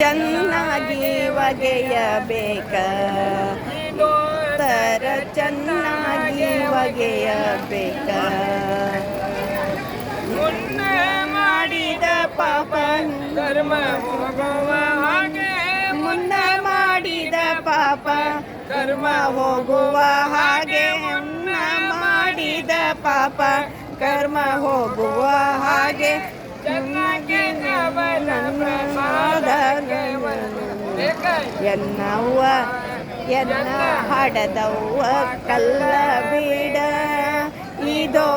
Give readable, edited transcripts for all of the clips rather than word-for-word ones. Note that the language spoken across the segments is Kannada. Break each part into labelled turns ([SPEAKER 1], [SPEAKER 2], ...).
[SPEAKER 1] ಚೆನ್ನಾಗಿ ಒಗೆಯಬೇಕ ತರ ಚೆನ್ನಾಗಿ ಒಗೆಯಬೇಕ
[SPEAKER 2] ಮುನ್ನೆ ಮಾಡಿದ ಪಾಪ ಕರ್ಮ ಹೋಗುವ ಹಾಗೆ
[SPEAKER 1] ಮುನ್ನ ಮಾಡಿದ ಪಾಪ ಕರ್ಮ ಹೋಗುವ ಹಾಗೆ ಮುನ್ನ ಮಾಡಿದ ಪಾಪ ಕರ್ಮ ಹೋಗುವ ಹಾಗೆ
[SPEAKER 2] ಚೆನ್ನಾಗಿ
[SPEAKER 1] ಎನ್ನವ್ವ ಎನ್ನ ಹಡದವ್ವ ಕಲ್ಲ ಬೀಡ ಇದೋ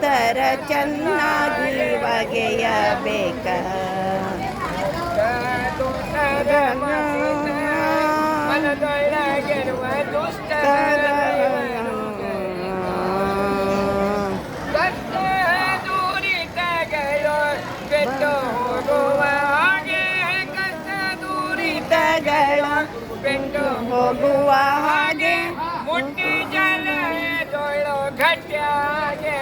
[SPEAKER 1] ತರ ಚೆನ್ನಾಗಿ ಒಗೆಯಬೇಕ
[SPEAKER 2] ಮನದೊಳಗಿರುವ ದುಷ್ಟ ದೂರಿತಗಳು ಬೆಟ್ಟು ಹೋಗುವ ಹಾಗೆ ಕಷ್ಟ ದೂರಿತಗಳ ಬೆಟ್ಟು
[SPEAKER 1] ಹೋಗುವ ಹಾಗೆ
[SPEAKER 2] ಮುಟ್ಟಿ ಜಲದೊಳು ಗಟ್ಟಿಯಾಗೆ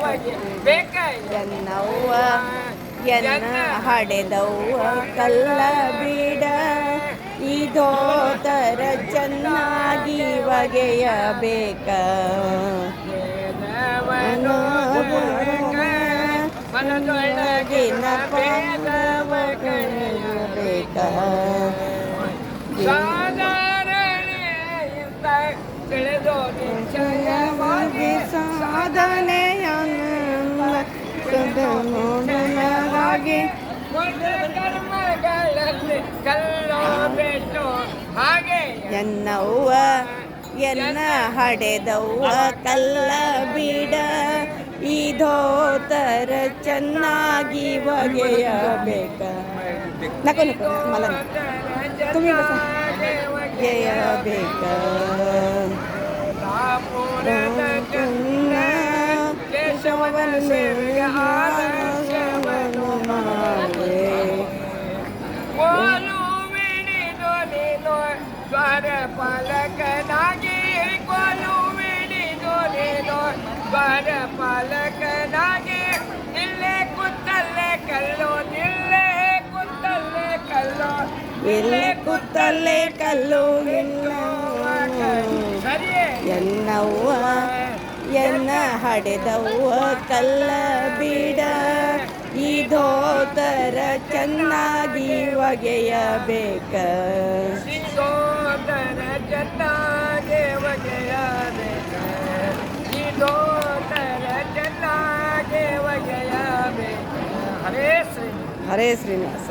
[SPEAKER 2] ಒಗೆ ಬೇಕ
[SPEAKER 1] ಎನ್ನವ್ವ ಎನ್ನ ಹಡೆದವ್ವ ಕಲ್ಲ ಬೀಡ ಇದೋ ತರ ಚೆನ್ನಾಗಿ ಒಗೆಯಬೇಕ ಮನದೊಳಗಿನ ಪಾಪವ ಕಳೆಯಬೇಕ
[SPEAKER 2] ಸಾಧಾರಣೆಯಿಂದ ತಿಳಿದು
[SPEAKER 1] ನಿಶ್ಚಯವಾಗಿ ಸಾಧನೆಯನ್ನು ನೋಡಲಾಗಿ
[SPEAKER 2] ಕರ್ಮಗಳಲ್ಲಿ ಕಲ್ಲೋ ಬೆಟ್ಟು ಹಾಗೆ
[SPEAKER 1] ಎನ್ನವ್ವ ಎನ್ನ ಹಡೆದವ್ವ ಕಲ್ಲ ಬೀಡ ಇದೋ ತರ ಚೆನ್ನಾಗಿ ಒಗೆಯಬೇಕ ನಕ ಮಲ तुम्ही बसा ಒಗೆಯಬೇಕ ಕೇಶವನು ಮಾಡಿ
[SPEAKER 2] ದ್ವಾರ ಪಾಲಕನಾಗಿ ಕೋಲು ಬಿಡಿದು ನೀನು ದ್ವಾರ ಪಾಲಕನಾಗಿ ನಿಲ್ಲೇ ಕುತ್ತಲ್ಲೇ ಕಲ್ಲು ನಿಲ್ಲೇ ಕುತ್ತಲ್ಲೇ ಕಲ್ಲು
[SPEAKER 1] ಇಲ್ಲೇ ಕೂತಲ್ಲೇ ಕಲ್ಲು ಇಲ್ಲ ಎನ್ನವ್ವ ಎನ್ನ ಹಡೆದವ್ವ ಕಲ್ಲ ಬೀಡ ಇದೋ ತರ ಚೆನ್ನಾಗಿ ಒಗೆಯಬೇಕ
[SPEAKER 2] ಸಿಗೋದರ ಚೆನ್ನಾಗಿ ಒಗೆಯಬೇಕ ಸಿಗೋದರ ಚೆನ್ನಾಗಿ ಒಗೆಯಬೇಕ ಹರೇ ಶ್ರೀ
[SPEAKER 1] ಹರೇ ಶ್ರೀನಿವಾಸ.